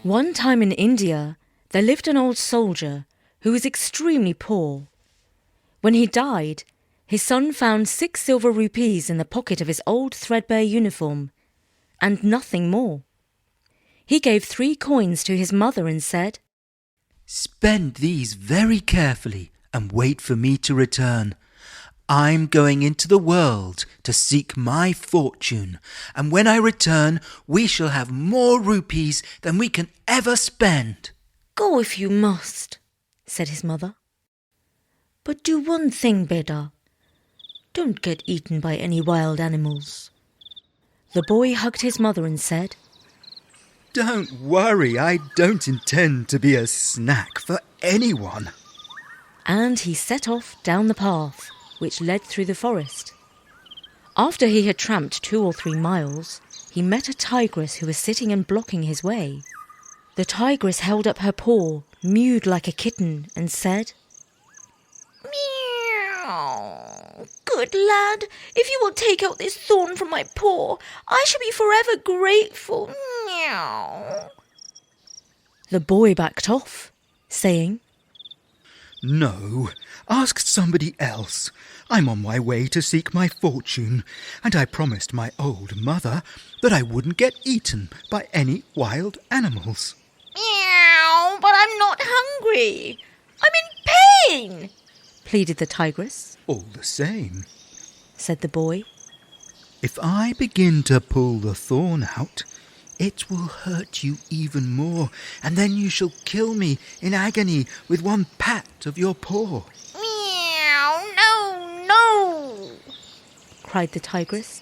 One time in India, there lived an old soldier who was extremely poor. When he died, his son found 6 silver rupees in the pocket of his old threadbare uniform, and nothing more. He gave 3 coins to his mother and said, "Spend these very carefully and wait for me to return. I'm going into the world to seek my fortune, and when I return, we shall have more rupees than we can ever spend." "Go if you must," said his mother. "But do one thing, Beda. Don't get eaten by any wild animals." The boy hugged his mother and said, "Don't worry, I don't intend to be a snack for anyone." And he set off down the path which led through the forest. After he had tramped 2 or 3 miles, he met a tigress who was sitting and blocking his way. The tigress held up her paw, mewed like a kitten, and said, "Meow. Good lad, if you will take out this thorn from my paw, I shall be forever grateful. Meow." The boy backed off, saying, "No, ask somebody else. I'm on my way to seek my fortune, and I promised my old mother that I wouldn't get eaten by any wild animals." "Meow, but I'm not hungry. I'm in pain," pleaded the tigress. "All the same," said the boy, "if I begin to pull the thorn out, it will hurt you even more, and then you shall kill me in agony with one pat of your paw." "Meow, no, cried the tigress.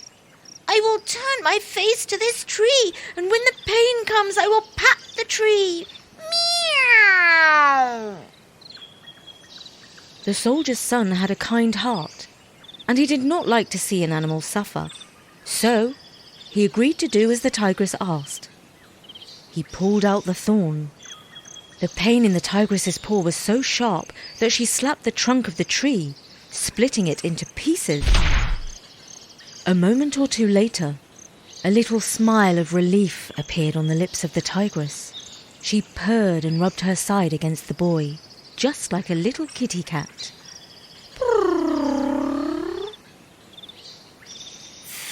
"I will turn my face to this tree, and when the pain comes, I will pat the tree. Meow." The soldier's son had a kind heart, and he did not like to see an animal suffer, so he agreed to do as the tigress asked. He pulled out the thorn. The pain in the tigress's paw was so sharp that she slapped the trunk of the tree, splitting it into pieces. A moment or 2 later, a little smile of relief appeared on the lips of the tigress. She purred and rubbed her side against the boy, just like a little kitty cat.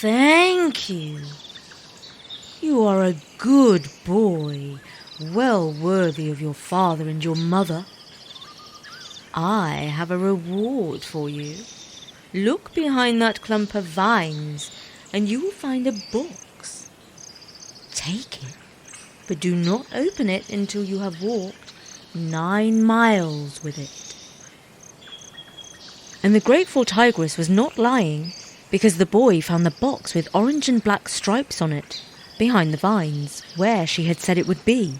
"Thank you. You are a good boy, well worthy of your father and your mother. I have a reward for you. Look behind that clump of vines, and you will find a box. Take it, but do not open it until you have walked 9 miles with it." And the grateful tigress was not lying, because the boy found the box with orange and black stripes on it, behind the vines, where she had said it would be.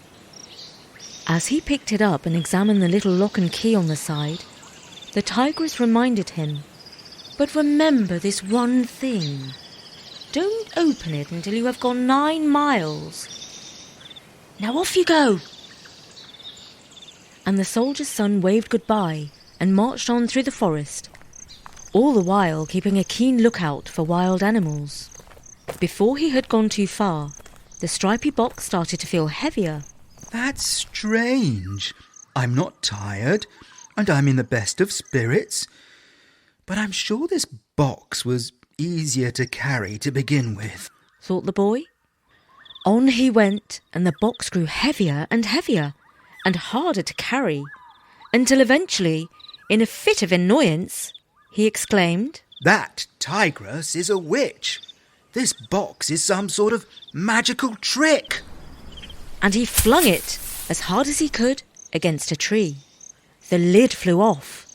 As he picked it up and examined the little lock and key on the side, the tigress reminded him, "But remember this one thing. Don't open it until you have gone 9 miles. Now off you go." And the soldier's son waved goodbye and marched on through the forest, all the while keeping a keen lookout for wild animals. Before he had gone too far, the stripy box started to feel heavier. "That's strange. I'm not tired, and I'm in the best of spirits. But I'm sure this box was easier to carry to begin with," thought the boy. On he went, and the box grew heavier and harder to carry, until eventually, in a fit of annoyance, he exclaimed, "That tigress is a witch. This box is some sort of magical trick." And he flung it as hard as he could against a tree. The lid flew off,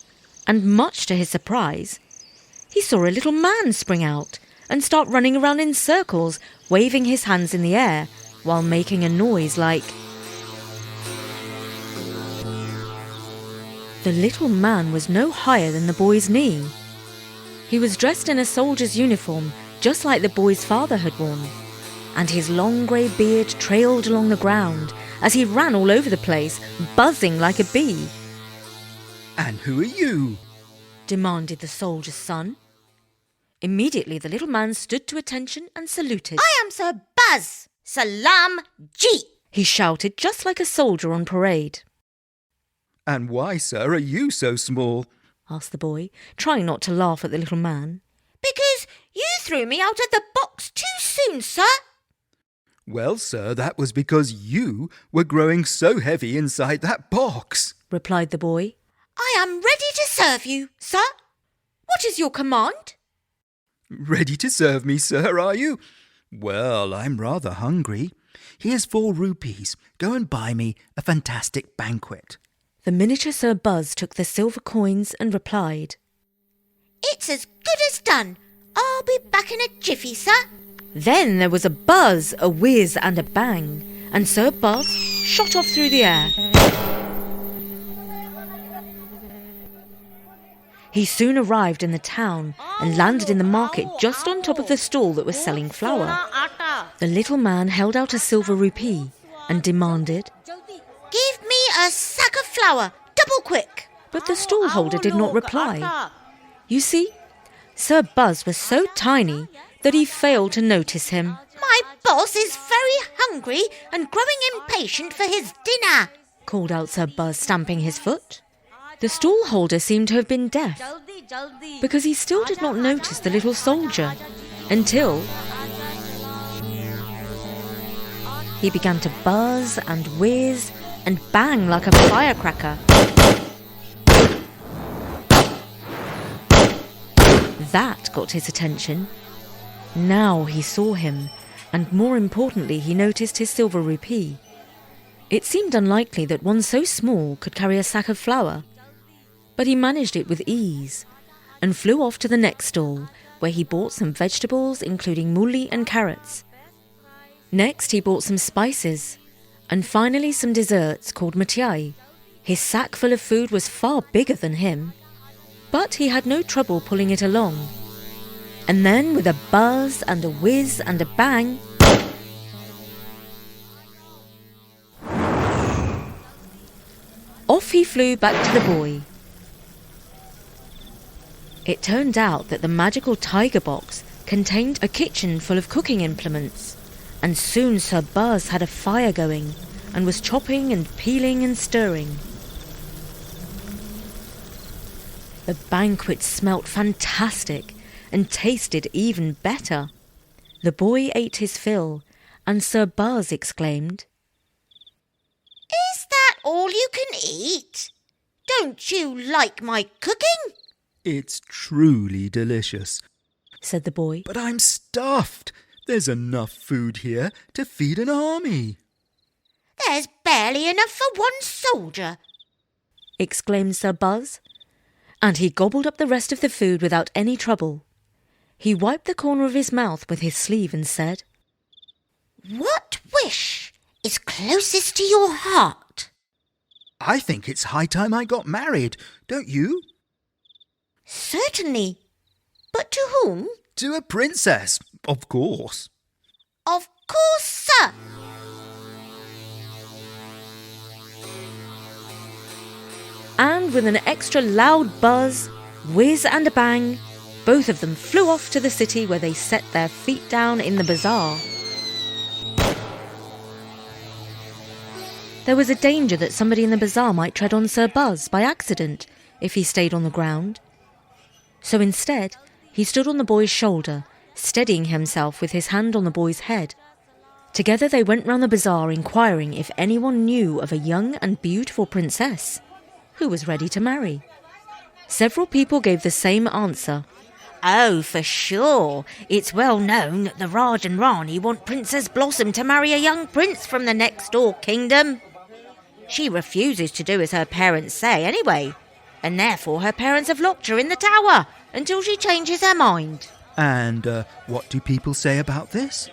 and much to his surprise, he saw a little man spring out and start running around in circles, waving his hands in the air while making a noise like... The little man was no higher than the boy's knee. He was dressed in a soldier's uniform, just like the boy's father had worn, and his long grey beard trailed along the ground as he ran all over the place, buzzing like a bee. "And who are you?" demanded the soldier's son. Immediately the little man stood to attention and saluted. "I am Sir Buzz. Salam Ji. He shouted just like a soldier on parade. "And why, sir, are you so small?" asked the boy, trying not to laugh at the little man. Because you threw me out of the box too soon, sir. "Well, sir, that was because you were growing so heavy inside that box," replied the boy. I am ready to serve you, sir. What is your command? "Ready to serve me, sir, are you? Well, I'm rather hungry. Here's 4 rupees. Go and buy me a fantastic banquet." The miniature Sir Buzz took the silver coins and replied, It's as good as done. I'll be back in a jiffy, sir. Then there was a buzz, a whiz and a bang, and Sir Buzz shot off through the air. He soon arrived in the town and landed in the market just on top of the stall that was selling flour. The little man held out a silver rupee and demanded, Give me a sack of flour, double quick. but the stallholder did not reply. You see, Sir Buzz was so tiny that he failed to notice him. My boss is very hungry and growing impatient for his dinner, called out Sir Buzz, stamping his foot. The stallholder seemed to have been deaf, because he still did not notice the little soldier until he began to buzz and whiz and bang like a firecracker. That got his attention. Now he saw him, and more importantly, he noticed his silver rupee. It seemed unlikely that one so small could carry a sack of flour, but he managed it with ease and flew off to the next stall, where he bought some vegetables, including mooli and carrots. Next, he bought some spices, and finally some desserts called mithai. His sack full of food was far bigger than him, but he had no trouble pulling it along. And then, with a buzz and a whiz and a bang, off he flew back to the boy. It turned out that the magical tiger box contained a kitchen full of cooking implements, and soon Sir Buzz had a fire going and was chopping and peeling and stirring. The banquet smelt fantastic and tasted even better. The boy ate his fill, and Sir Buzz exclaimed, Is that all you can eat? Don't you like my cooking? "It's truly delicious," said the boy. "but I'm stuffed. There's enough food here to feed an army." There's barely enough for one soldier. exclaimed Sir Buzz, and he gobbled up the rest of the food without any trouble. He wiped the corner of his mouth with his sleeve and said, What wish is closest to your heart? "I think it's high time I got married, don't you?" Certainly. But to whom? "To a princess, of course." Of course, sir. and with an extra loud buzz, whiz and a bang, both of them flew off to the city where they set their feet down in the bazaar. There was a danger that somebody in the bazaar might tread on Sir Buzz by accident if he stayed on the ground. So instead, he stood on the boy's shoulder, steadying himself with his hand on the boy's head. Together they went round the bazaar inquiring if anyone knew of a young and beautiful princess who was ready to marry. Several people gave the same answer. Oh, for sure. It's well known that the Raj and Rani want Princess Blossom to marry a young prince from the next door kingdom. She refuses to do as her parents say anyway, and therefore her parents have locked her in the tower until she changes her mind. "And what do people say about this?"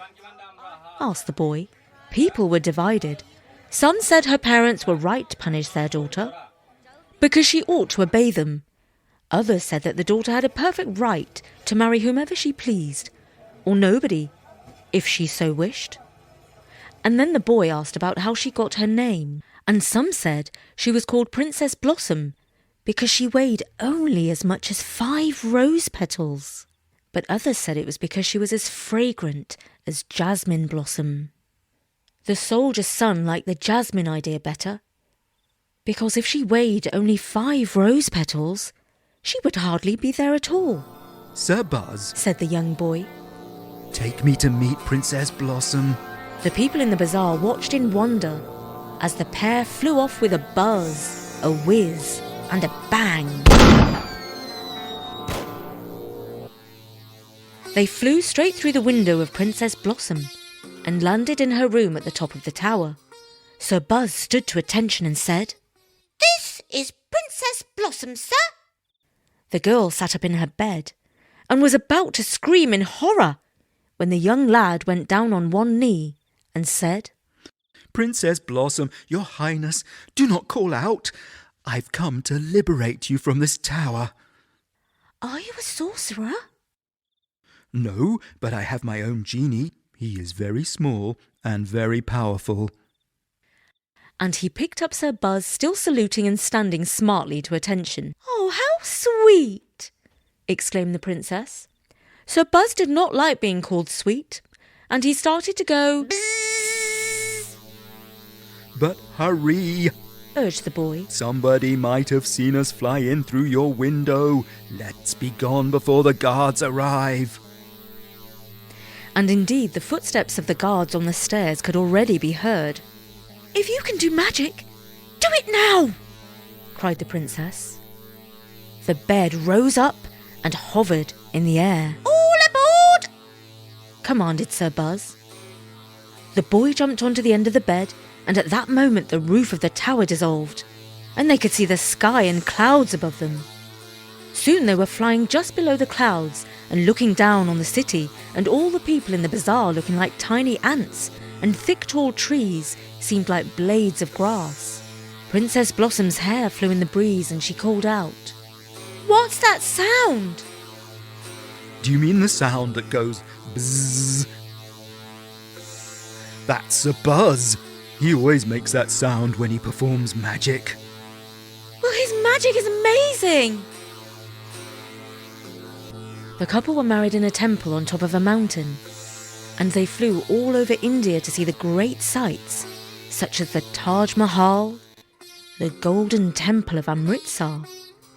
asked the boy. People were divided. Some said her parents were right to punish their daughter, because she ought to obey them. Others said that the daughter had a perfect right to marry whomever she pleased, or nobody, if she so wished. And then the boy asked about how she got her name, and some said she was called Princess Blossom because she weighed only as much as 5 rose petals. But others said it was because she was as fragrant as jasmine blossom. The soldier's son liked the jasmine idea better, because if she weighed only 5 rose petals, she would hardly be there at all. Sir Buzz, Said the young boy. take me to meet Princess Blossom. The people in the bazaar watched in wonder as the pair flew off with a buzz, a whiz, and a bang. They flew straight through the window of Princess Blossom and landed in her room at the top of the tower. Sir Buzz stood to attention and said, This is Princess Blossom, sir. The girl sat up in her bed and was about to scream in horror when the young lad went down on one knee and said, Princess Blossom, your highness, do not call out. I've come to liberate you from this tower. Are you a sorcerer? No, but I have my own genie. He is very small and very powerful. And he picked up Sir Buzz, still saluting and standing smartly to attention. Oh, how sweet! Exclaimed the princess. Sir Buzz did not like being called sweet, and he started to go bzzz. But hurry! Urged the boy. Somebody might have seen us fly in through your window. Let's be gone before the guards arrive. And indeed, the footsteps of the guards on the stairs could already be heard. If you can do magic, do it now! Cried the princess. The bed rose up and hovered in the air. All aboard! Commanded Sir Buzz. The boy jumped onto the end of the bed, and at that moment the roof of the tower dissolved, and they could see the sky and clouds above them. Soon they were flying just below the clouds and looking down on the city, and all the people in the bazaar looking like tiny ants, and thick tall trees seemed like blades of grass. Princess Blossom's hair flew in the breeze and she called out, What's that sound? Do you mean the sound that goes bzzz? That's a buzz. He always makes that sound when he performs magic. Well, his magic is amazing! The couple were married in a temple on top of a mountain, and they flew all over India to see the great sights, such as the Taj Mahal, the Golden Temple of Amritsar,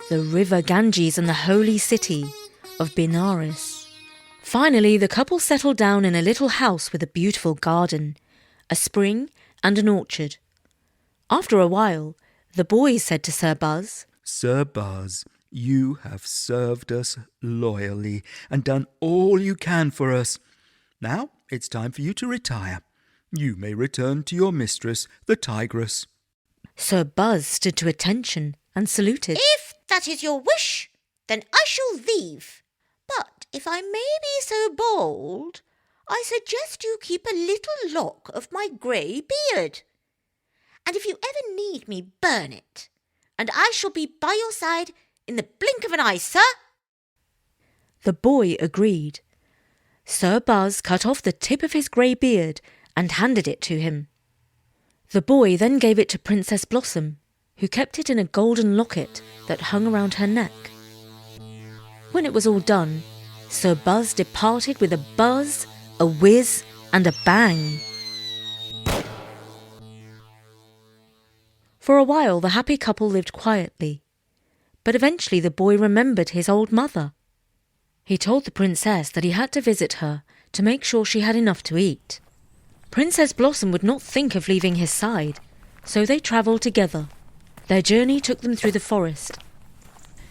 the River Ganges, and the holy city of Benares. Finally, the couple settled down in a little house with a beautiful garden, a spring, and an orchard. After a while, the boy said to Sir Buzz, Sir Buzz, you have served us loyally and done all you can for us. Now it's time for you to retire. You may return to your mistress, the tigress. Sir Buzz stood to attention and saluted. If that is your wish, then I shall leave. But if I may be so bold, I suggest you keep a little lock of my grey beard. And if you ever need me, burn it, and I shall be by your side in the blink of an eye, sir. The boy agreed. Sir Buzz cut off the tip of his grey beard and handed it to him. The boy then gave it to Princess Blossom, who kept it in a golden locket that hung around her neck. When it was all done, Sir Buzz departed with a buzz, a whiz, and a bang. For a while the happy couple lived quietly, but eventually the boy remembered his old mother. He told the princess that he had to visit her to make sure she had enough to eat. Princess Blossom would not think of leaving his side, so they travelled together. Their journey took them through the forest.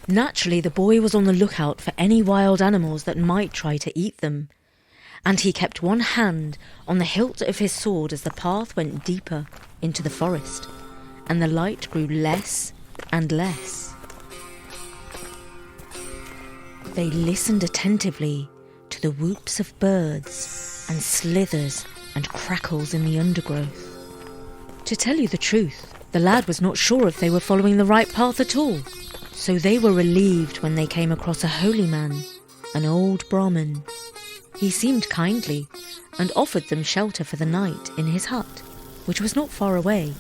Naturally, the boy was on the lookout for any wild animals that might try to eat them, and he kept one hand on the hilt of his sword as the path went deeper into the forest, and the light grew less and less. They listened attentively to the whoops of birds and slithers and crackles in the undergrowth. To tell you the truth, the lad was not sure if they were following the right path at all, so they were relieved when they came across a holy man, an old Brahmin. He seemed kindly and offered them shelter for the night in his hut, which was not far away.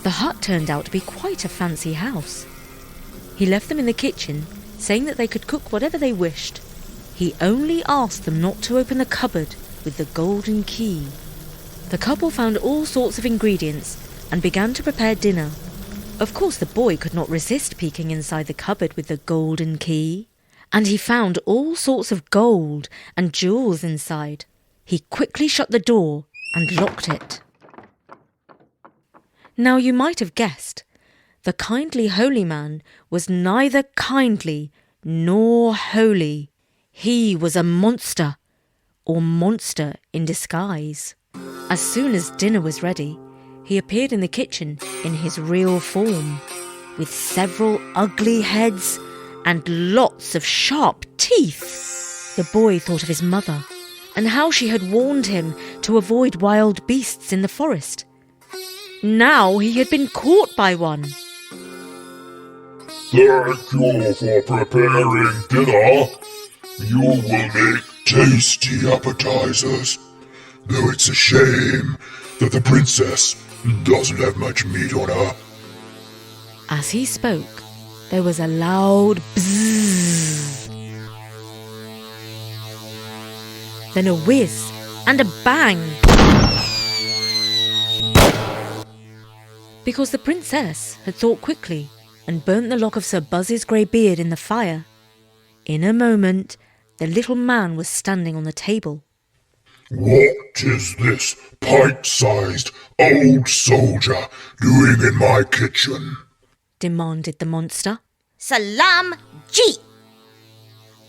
The hut turned out to be quite a fancy house. He left them in the kitchen, saying that they could cook whatever they wished. He only asked them not to open the cupboard with the golden key. The couple found all sorts of ingredients and began to prepare dinner. Of course, the boy could not resist peeking inside the cupboard with the golden key, and he found all sorts of gold and jewels inside. He quickly shut the door and locked it. Now you might have guessed, the kindly holy man was neither kindly nor holy. He was a monster, or monster in disguise. As soon as dinner was ready, he appeared in the kitchen in his real form, with several ugly heads and lots of sharp teeth. The boy thought of his mother and how she had warned him to avoid wild beasts in the forest. Now he had been caught by one. Thank you for preparing dinner. You will make tasty appetizers, though it's a shame that the princess doesn't have much meat on her. As he spoke, there was a loud bzzz, then a whiz and a bang. Because the princess had thought quickly and burnt the lock of Sir Buzz's grey beard in the fire. In a moment, the little man was standing on the table. What is this pint-sized old soldier doing in my kitchen? Demanded the monster. Salam Ji.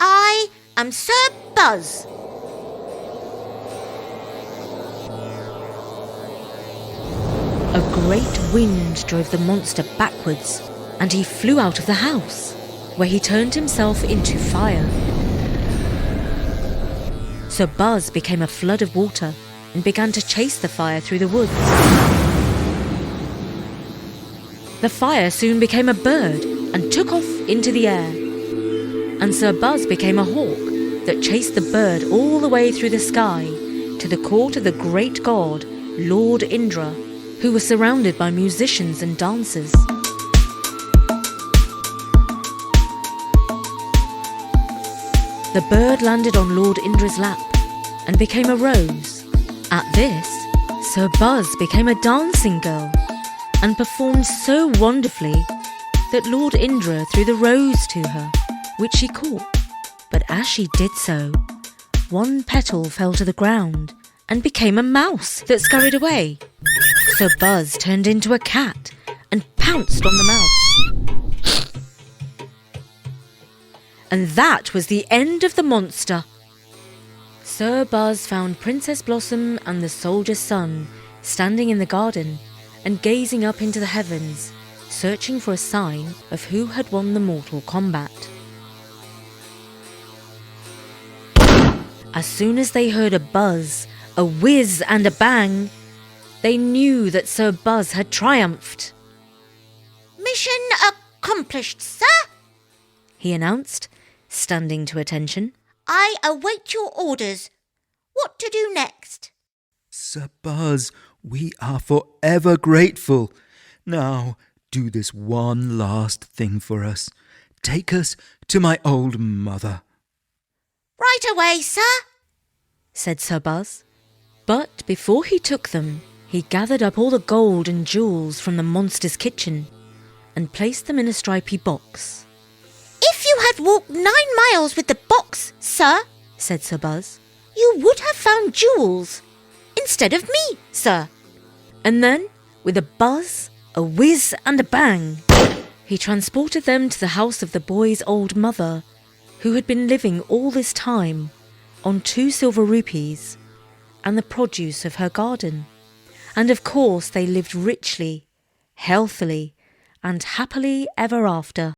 I am Sir Buzz. A great wind drove the monster backwards, and he flew out of the house, where he turned himself into fire. Sir Buzz became a flood of water and began to chase the fire through the woods. The fire soon became a bird and took off into the air. And Sir Buzz became a hawk that chased the bird all the way through the sky to the court of the great god, Lord Indra, who was surrounded by musicians and dancers. The bird landed on Lord Indra's lap and became a rose. At this, Sir Buzz became a dancing girl and performed so wonderfully that Lord Indra threw the rose to her, which she caught. But as she did so, one petal fell to the ground and became a mouse that scurried away. Sir Buzz turned into a cat and pounced on the mouse. And that was the end of the monster. Sir Buzz found Princess Blossom and the soldier's son standing in the garden and gazing up into the heavens, searching for a sign of who had won the mortal combat. As soon as they heard a buzz, a whiz and a bang, they knew that Sir Buzz had triumphed. Mission accomplished, sir, he announced, standing to attention. I await your orders. What to do next? Sir Buzz, we are forever grateful. Now, do this one last thing for us. Take us to my old mother. Right away, sir, said Sir Buzz. But before he took them, he gathered up all the gold and jewels from the monster's kitchen and placed them in a stripy box. If you had walked 9 miles with the box, sir, said Sir Buzz, you would have found jewels instead of me, sir. And then, with a buzz, a whiz and a bang, he transported them to the house of the boy's old mother, who had been living all this time on 2 silver rupees and the produce of her garden. And of course they lived richly, healthily, and happily ever after.